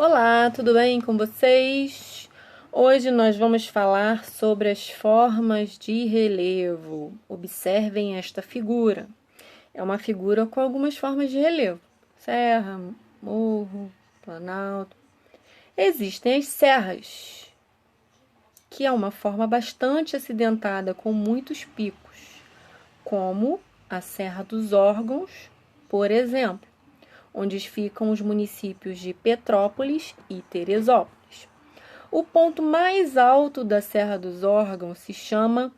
Olá, tudo bem com vocês? Hoje nós vamos falar sobre as formas de relevo. Observem esta figura. É uma figura com algumas formas de relevo: serra, morro, planalto. Existem as serras, que é uma forma bastante acidentada com muitos picos, como a Serra dos Órgãos, por exemplo, onde ficam os municípios de Petrópolis e Teresópolis. O ponto mais alto da Serra dos Órgãos se chama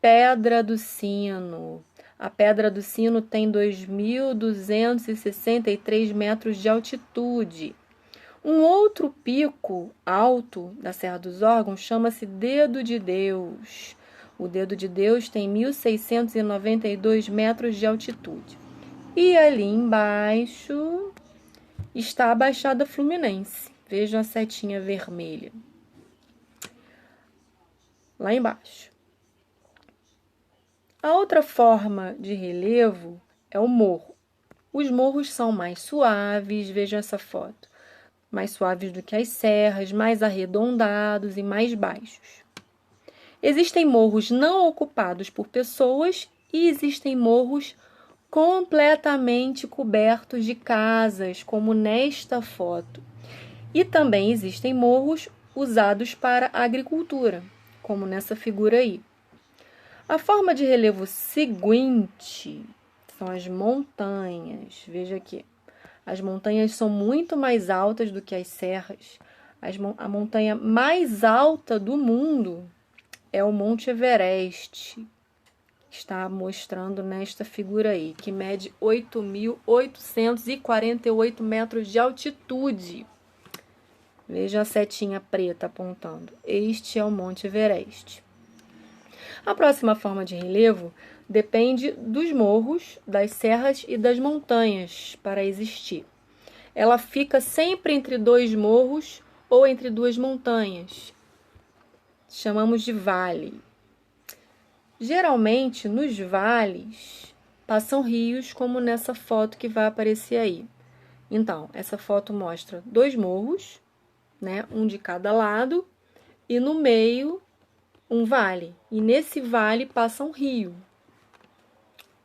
Pedra do Sino. A Pedra do Sino tem 2.263 metros de altitude. Um outro pico alto da Serra dos Órgãos chama-se Dedo de Deus. O Dedo de Deus tem 1.692 metros de altitude. E ali embaixo está a Baixada Fluminense. Vejam a setinha vermelha. Lá embaixo. A outra forma de relevo é o morro. Os morros são mais suaves, vejam essa foto. Mais suaves do que as serras, mais arredondados e mais baixos. Existem morros não ocupados por pessoas e existem morros completamente cobertos de casas, como nesta foto. E também existem morros usados para agricultura, como nessa figura aí. A forma de relevo seguinte são as montanhas. Veja aqui. As montanhas são muito mais altas do que as serras. A montanha mais alta do mundo é o Monte Everest. Está mostrando nesta figura aí, que mede 8.848 metros de altitude. Veja a setinha preta apontando. Este é o Monte Everest. A próxima forma de relevo depende dos morros, das serras e das montanhas para existir. Ela fica sempre entre dois morros ou entre duas montanhas. Chamamos de vale. Geralmente, nos vales, passam rios, como nessa foto que vai aparecer aí. Então, essa foto mostra dois morros, né, um de cada lado, e no meio um vale. E nesse vale passa um rio.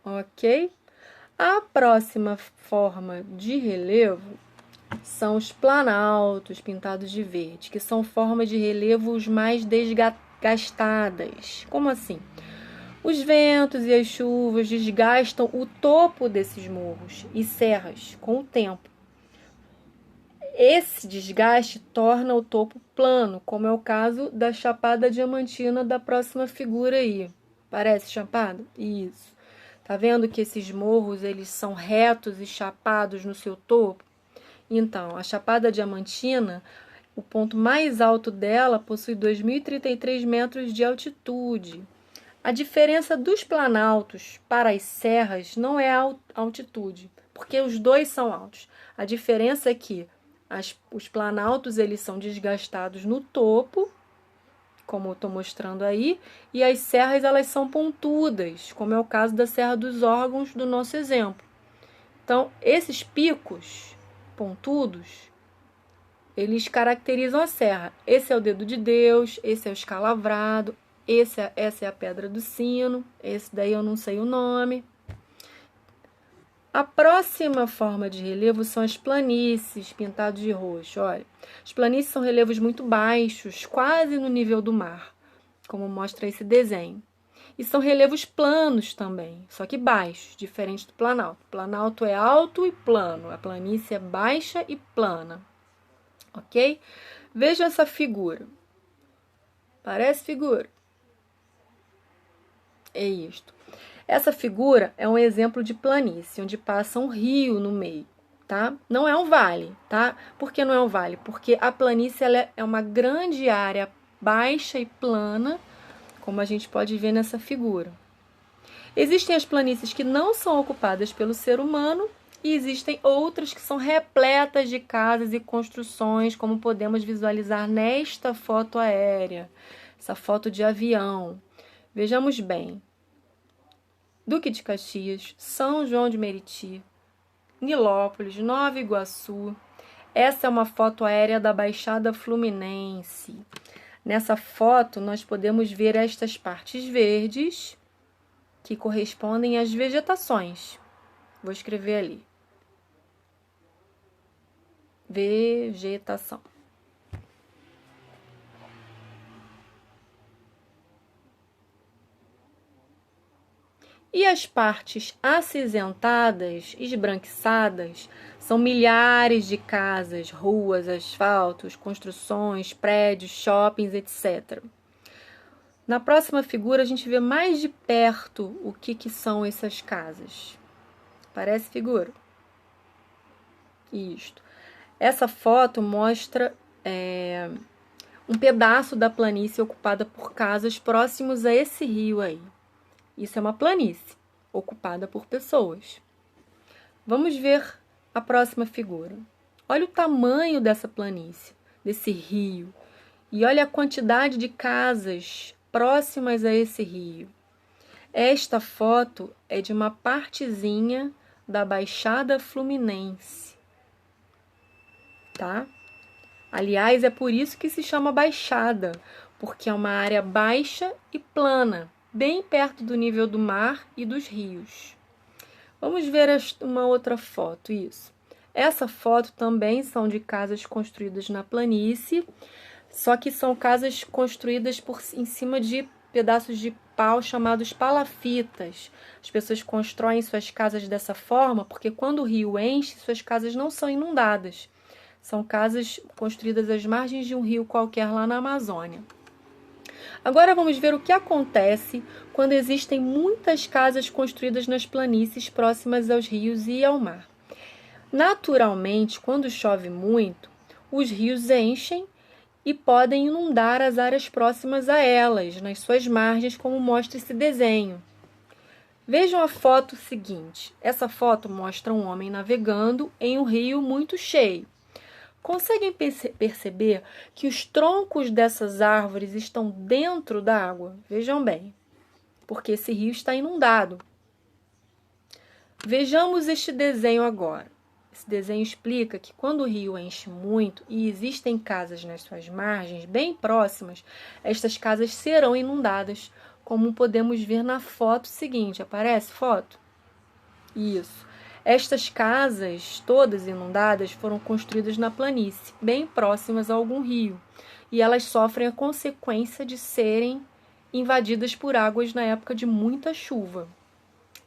Ok? A próxima forma de relevo são os planaltos pintados de verde, que são formas de relevos mais desgastadas. Como assim? Os ventos e as chuvas desgastam o topo desses morros e serras com o tempo. Esse desgaste torna o topo plano, como é o caso da Chapada Diamantina da próxima figura aí. Parece chapada? Isso. Tá vendo que esses morros eles são retos e chapados no seu topo? Então, a Chapada Diamantina, o ponto mais alto dela possui 2.033 metros de altitude. A diferença dos planaltos para as serras não é a altitude, porque os dois são altos. A diferença é que os planaltos eles são desgastados no topo, como eu estou mostrando aí, e as serras elas são pontudas, como é o caso da Serra dos Órgãos do nosso exemplo. Então, esses picos pontudos, eles caracterizam a serra. Esse é o Dedo de Deus, esse é o Escalavrado, essa é a Pedra do Sino, esse daí eu não sei o nome. A próxima forma de relevo são as planícies pintadas de roxo. Olha, as planícies são relevos muito baixos, quase no nível do mar, como mostra esse desenho. E são relevos planos também, só que baixos, diferente do planalto. O planalto é alto e plano, a planície é baixa e plana. Ok? Veja essa figura. Parece figura? É isto. Essa figura é um exemplo de planície, onde passa um rio no meio, tá? Não é um vale, tá? Por que não é um vale? Porque a planície ela é uma grande área baixa e plana, como a gente pode ver nessa figura. Existem as planícies que não são ocupadas pelo ser humano e existem outras que são repletas de casas e construções, como podemos visualizar nesta foto aérea, essa foto de avião. Vejamos bem. Duque de Caxias, São João de Meriti, Nilópolis, Nova Iguaçu. Essa é uma foto aérea da Baixada Fluminense. Nessa foto, nós podemos ver estas partes verdes que correspondem às vegetações. Vou escrever ali. Vegetação. E as partes acinzentadas, esbranquiçadas, são milhares de casas, ruas, asfaltos, construções, prédios, shoppings, etc. Na próxima figura, a gente vê mais de perto o que são essas casas. Parece figura? Isto. Essa foto mostra um pedaço da planície ocupada por casas próximos a esse rio aí. Isso é uma planície ocupada por pessoas. Vamos ver a próxima figura. Olha o tamanho dessa planície, desse rio. E olha a quantidade de casas próximas a esse rio. Esta foto é de uma partezinha da Baixada Fluminense. Tá? Aliás, é por isso que se chama Baixada, porque é uma área baixa e plana, bem perto do nível do mar e dos rios. Vamos ver uma outra foto, isso. Essa foto também são de casas construídas na planície, só que são casas construídas em cima de pedaços de pau chamados palafitas. As pessoas constroem suas casas dessa forma porque quando o rio enche, suas casas não são inundadas. São casas construídas às margens de um rio qualquer lá na Amazônia. Agora vamos ver o que acontece quando existem muitas casas construídas nas planícies próximas aos rios e ao mar. Naturalmente, quando chove muito, os rios enchem e podem inundar as áreas próximas a elas, nas suas margens, como mostra esse desenho. Vejam a foto seguinte. Essa foto mostra um homem navegando em um rio muito cheio. Conseguem perceber que os troncos dessas árvores estão dentro da água? Vejam bem, porque esse rio está inundado. Vejamos este desenho agora. Esse desenho explica que quando o rio enche muito e existem casas nas suas margens bem próximas, estas casas serão inundadas, como podemos ver na foto seguinte. Aparece foto? Isso. Estas casas, todas inundadas, foram construídas na planície, bem próximas a algum rio, e elas sofrem a consequência de serem invadidas por águas na época de muita chuva.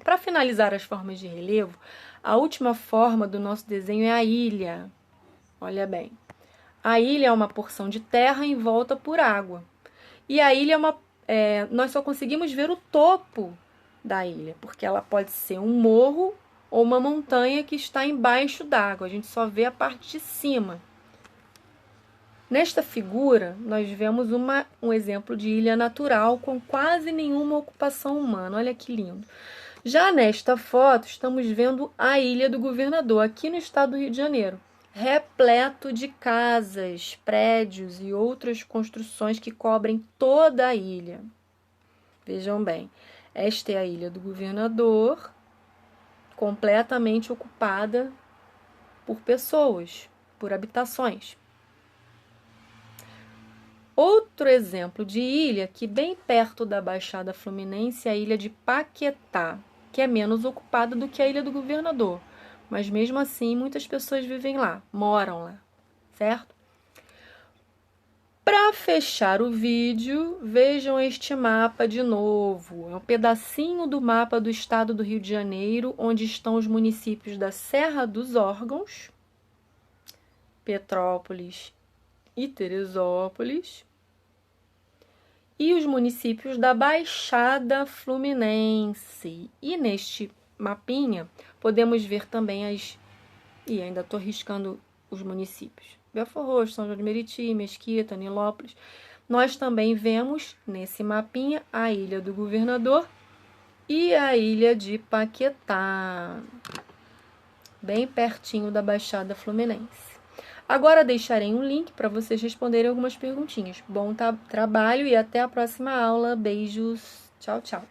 Para finalizar as formas de relevo, a última forma do nosso desenho é a ilha. Olha bem. A ilha é uma porção de terra envolta por água. E a ilha nós só conseguimos ver o topo da ilha, porque ela pode ser um morro ou uma montanha que está embaixo d'água. A gente só vê a parte de cima. Nesta figura, nós vemos um exemplo de ilha natural com quase nenhuma ocupação humana. Olha que lindo. Já nesta foto, estamos vendo a Ilha do Governador, aqui no estado do Rio de Janeiro, repleto de casas, prédios e outras construções que cobrem toda a ilha. Vejam bem, esta é a Ilha do Governador, completamente ocupada por pessoas, por habitações. Outro exemplo de ilha, que bem perto da Baixada Fluminense, é a ilha de Paquetá, que é menos ocupada do que a Ilha do Governador. Mas mesmo assim, muitas pessoas vivem lá, moram lá, certo? Para fechar o vídeo, vejam este mapa de novo. É um pedacinho do mapa do estado do Rio de Janeiro, onde estão os municípios da Serra dos Órgãos, Petrópolis e Teresópolis, e os municípios da Baixada Fluminense. E neste mapinha podemos ver também e ainda estou riscando os municípios: Belford Roxo, São João de Meriti, Mesquita, Nilópolis. Nós também vemos nesse mapinha a Ilha do Governador e a Ilha de Paquetá, bem pertinho da Baixada Fluminense. Agora deixarei um link para vocês responderem algumas perguntinhas. Bom trabalho e até a próxima aula. Beijos. Tchau, tchau.